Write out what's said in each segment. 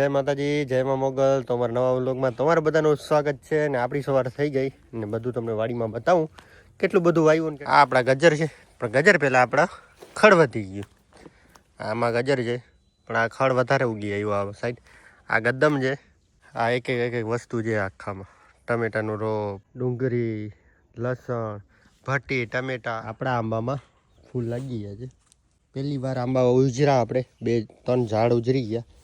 જય માતાજી, જય મા મોગલ. તમારા નવા વ્લોગમાં તમારા બધાનું સ્વાગત છે. અને આપણી સવાર થઈ ગઈ ને બધું તમને વાડીમાં બતાવું કેટલું બધું વાવ્યું. આ આપણા ગજર છે, પણ ગજર પહેલાં આપણા ખડ વધી ગયું. આમાં ગજર છે પણ આ ખડ વધારે ઉગી આવ્યું. આ સાઈડ આ ગદ્દમ છે. આ એક એક વસ્તુ છે આખામાં. ટમેટાનો રોપ, ડુંગળી, લસણ, ભટ્ટી, ટમેટા. આપણા આંબામાં ફૂલ લાગી ગયા છે. પહેલી વાર આંબા ઉજરા આપણે 2-3 ઝાડ ઉજરી ગયા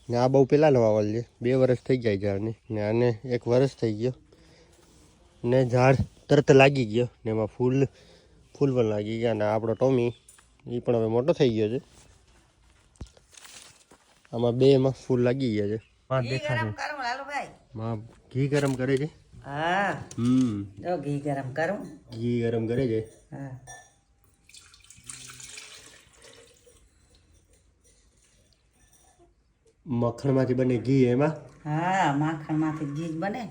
ને આ બહુ પહેલાં વાવલ છે. 2 વર્ષ થઈ ગયા ઝાડને ને આને 1 વર્ષ થઈ ગયો ને ઝાડ તરત લાગી ગયો ને એમાં ફૂલ પણ લાગી ગયા. ને આપણો ટોમી એ પણ હવે મોટો થઈ ગયો છે. આમાં 2માં ફૂલ લાગી ગયા છે. માં દેખાશે માં ઘી ગરમ કરે છે. હા જો ઘી ગરમ કરું. ઘી ગરમ કરે છે. હા મખણમાંથી બને ઘી એમાં. હા માખણમાંથી ઘી જ બને.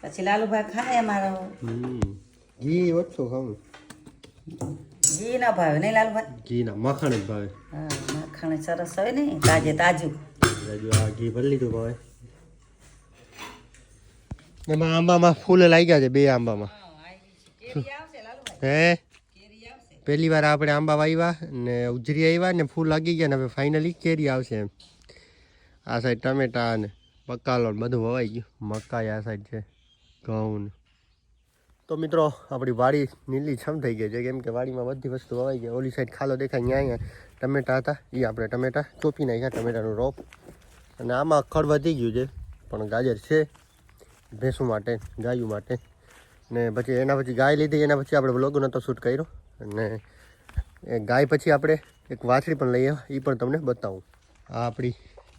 પછી લાલુભાઈ ખાય અમારો. ઘી ઓછું ખાવું. ઘી ના ભાવે નહીં લાલુભાઈ? ઘી ના મખણ જ ભાવે. હા માખણ સરસ હોય ને તાજું. આ ઘી ભરી લીધું ભાવે. એમાં આંબામાં ફૂલ લાગ્યા છે. 2 આંબામાં હે પહેલી વાર આપણે આંબા વાવ્યા ને ઉજરી આવ્યા ને ફૂલ લાગી ગયા ને હવે ફાઇનલી કેરી આવશે એમ. આ સાઈડ ટમેટા ને બકાલો બધું વવાઈ ગયું. મકાઈ આ સાઈડ છે, ઘઉં. તો મિત્રો આપણી વાડી નીલી છમ થઈ ગઈ છે કેમ કે વાડીમાં બધી વસ્તુ વવાઈ ગઈ. ઓલી સાઈડ ખાલો દેખાય અહીંયા ટમેટા હતા, એ આપણે ટમેટા ચોપી નાખ્યા, ટમેટાનું રોપ. અને આમાં ખડ વધી ગયું છે પણ ગાજર છે ભેંસું માટે, ગાયું માટે. ને પછી એના પછી ગાય લીધી. એના પછી આપણે વ્લોગ નહોતો શૂટ કર્યો. અને એ ગાય પછી આપણે એક વાછડી પણ લઈ આવ્યા, એ પણ તમને બતાવું. આ આપણી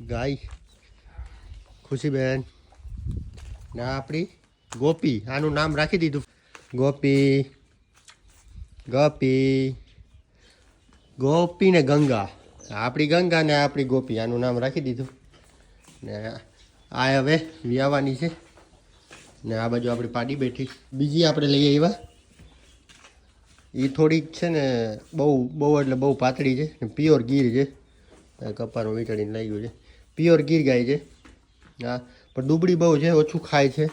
ગાય ખુશીબેન ને આ આપણી ગોપી. આનું નામ રાખી દીધું ગોપી. ગોપી ને ગંગા. આપણી ગંગા ને આપણી ગોપી, આનું નામ રાખી દીધું. ને આ હવે વિયાવાની છે. ને આ બાજુ આપણી પાડી બેઠી. બીજી આપણે લઈ આવ્યા, એ થોડીક છે ને બહુ એટલે બહુ પાતળી છે ને પ્યોર ગીર છે. કપાનું વીંટળીને લઈ ગયું છે. પ્યોર ગીર ગાય છે. હા પણ દુબળી બહુ છે, ઓછું ખાય છે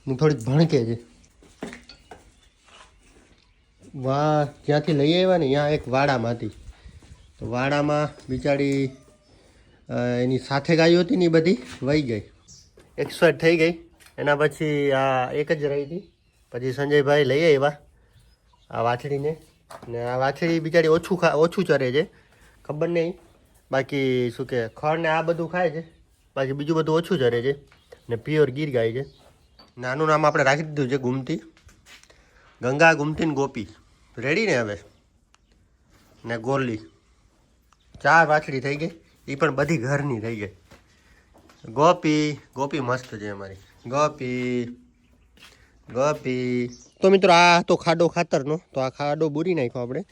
ને થોડીક ભણકે છે. જ્યાંથી લઈ આવ્યા ને ત્યાં એક વાડામાં હતી. તો વાડામાં બિચારી એની સાથે ગાયો હતી ને એ બધી વહી ગઈ, એક્સપાયર થઈ ગઈ. એના પછી આ એક જ રહી હતી. પછી સંજયભાઈ લઈ આવ્યા આ વાછડીને. ને આ વાછડી બિચારી ઓછું ચરે છે, ખબર નહીં. બાકી શું કે ખડ ને આ બધું ખાય છે, બાકી બીજું બધું ઓછું ચરે છે. ને પ્યોર ગીર ગાય છે. નાનું નામ આપણે રાખી દીધું છે ગુમતી. ગંગા, ગુમતી ને ગોપી રેડી ને હવે. ને ગોરલી. 4 વાછડી થઈ ગઈ, એ પણ બધી ઘરની થઈ ગઈ. ગોપી મસ્ત છે અમારી ગોપી. તો મિત્રો આ તો ખાડો ખાતરનો, તો આ ખાડો બૂરી નાખ્યો આપણે.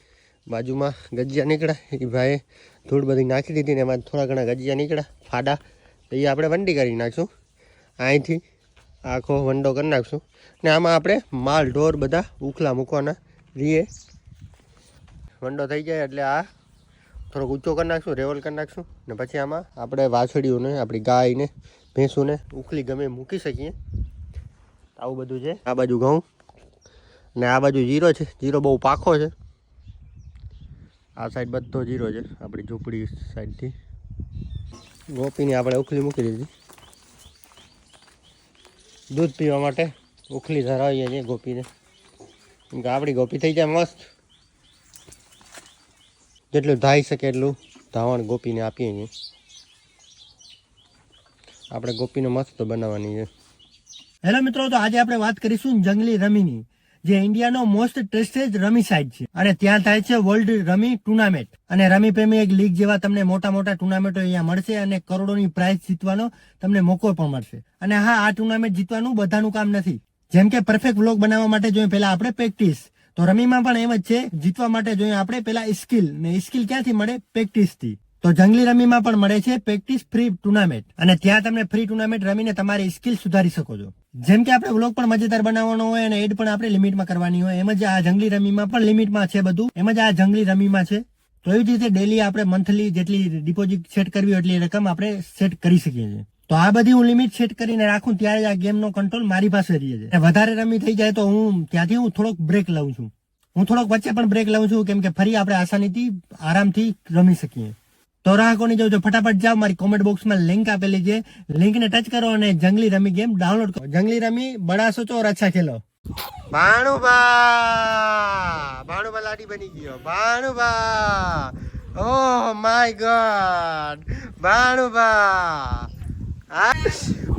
બાજુમાં ગજિયા નીકળ્યા, એ ભાઈએ ધૂળ બધી નાખી દીધી ને એમાં થોડા ઘણા ગજિયા નીકળ્યા ફાડા, તો એ આપણે વંડી કરી નાખશું. અહીંથી આખો વંડો કરી નાખશું. ને આમાં આપણે માલ ઢોર બધા ઉખલા મૂકવાના રીએ. વંડો થઈ જાય એટલે આ થોડોક ઊંચો કરી નાખશું, રેવલ કરી નાખશું. ને પછી આમાં આપણે વાછડીઓને, આપણી ગાયને, ભેંસુને ઉખલી ગમે મૂકી શકીએ. આવું બધું છે. આ બાજુ ઘઉં ને આ બાજુ જીરો છે. જીરો બહુ પાખો છે. આ સાઈડ બધો જીરો છે આપણી ઝૂંપડી સાઈડથી. ગોપીની આપણે ઉખલી મૂકી દીધી. દૂધ પીવા માટે ઉખલી ધરાવીએ છીએ ગોપીને. કેમ કે આપણી ગોપી થઈ જાય મસ્ત. જેટલું ધાઈ શકે એટલું ધાવણ ગોપીને આપીએ છીએ. આપણે ગોપીને મસ્ત બનાવવાની છે. હેલો મિત્રો, તો આજે આપણે વાત કરીશું જંગલી રમીની, જે ઇન્ડિયાનો મોસ્ટ ટેસ્ટેડ રમી સાઇટ છે. અને ત્યાં થાય છે વર્લ્ડ રમી ટુર્નામેન્ટ. અને રમી પ્રેમી એક લીગ જેવા તમને મોટા ટુર્નામેન્ટો અહીંયા મળશે અને કરોડોની પ્રાઇઝ જીતવાનો તમને મોકો પણ મળશે. અને હા, આ ટુર્નામેન્ટ જીતવાનું બધાનું કામ નથી. જેમ કે પરફેક્ટ વ્લોગ બનાવવા માટે જોઈએ પહેલા આપણે પ્રેક્ટિસ, તો રમીમાં પણ એમ જ છે. જીતવા માટે જોઈએ આપણે પહેલા સ્કિલ, ને સ્કિલ ક્યાંથી મળે? પ્રેક્ટિસથી. તો જંગલી રમીમાં પણ મળે છે પ્રેક્ટિસ ફ્રી ટુર્નામેન્ટ. અને ત્યાં તમે ફ્રી ટુર્નામેન્ટ રમીને તમારી સ્કિલ સુધારી શકો છો. જેમ કે આપણે વ્લોગ પણ મજેદાર બનાવવાનો હોય અને એડ પણ આપણે લિમિટમાં કરવાની હોય, એમ જ આ જંગલી રમીમાં પણ લિમિટમાં છે બધું. એમ જ આ જંગલી રમીમાં છે. તો એવી જ રીતે ડેલી આપણે મંથલી જેટલી ડિપોઝિટ સેટ કરવી હોય એટલી રકમ આપણે સેટ કરી શકીએ છીએ. તો આ બધી હું લિમિટ સેટ કરીને રાખું ત્યારે જ આ ગેમનો કંટ્રોલ મારી પાસે રહે છે. વધારે રમી થઈ જાય તો ત્યાંથી હું થોડોક બ્રેક લઉં છું. હું થોડોક વચ્ચે પણ બ્રેક લઉં છું, કેમ કે ફરી આપણે આસાનીથી આરામથી રમી શકીએ. તો રાહકોની જો ફટાફટ જાઓ, મારી કોમેન્ટ બોક્સમાં લિંક આપેલી છે, લિંકને ટચ કરો અને જંગલી રમી ગેમ ડાઉનલોડ કરો. જંગલી રમી બડા સોચો ઓર અચ્છા ખેલો. ભાણુબા લાડી બની ગયો. ભાણુબા, ઓહ માય ગોડ, ભાણુબા.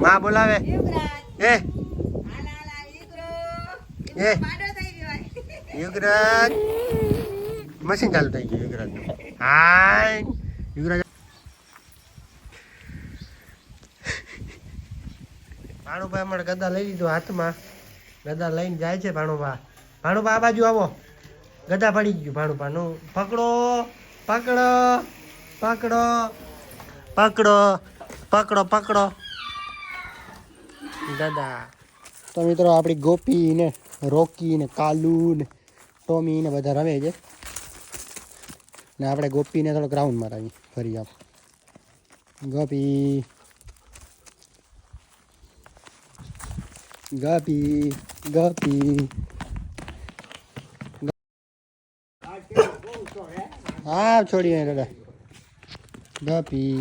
માં બોલાવે. યુગરાજ મશીન ચાલુ થઈ ગયું. યુગરાજ હાય યુગરાજ. ભાણુભા અમારે ગદા લઈ લીધો હાથમાં. ગદા લઈને જાય છે ભાણુભા. ભાણુભા આ બાજુ આવો. ગદા પડી ગયું ભાણુભાનું. પકડો પકડો પકડો પકડો પકડો પકડો ગદા. તો મિત્રો આપણી ગોપી ને રોકી ને કાલુ ને ટોમી ને બધા રમે છે ને આપણે ગોપીને થોડોક રાઉન્ડ મારાવી ફરી આપ. ગોપી ગોપી ગોપી હા છોડીએ દાદા. ગોપી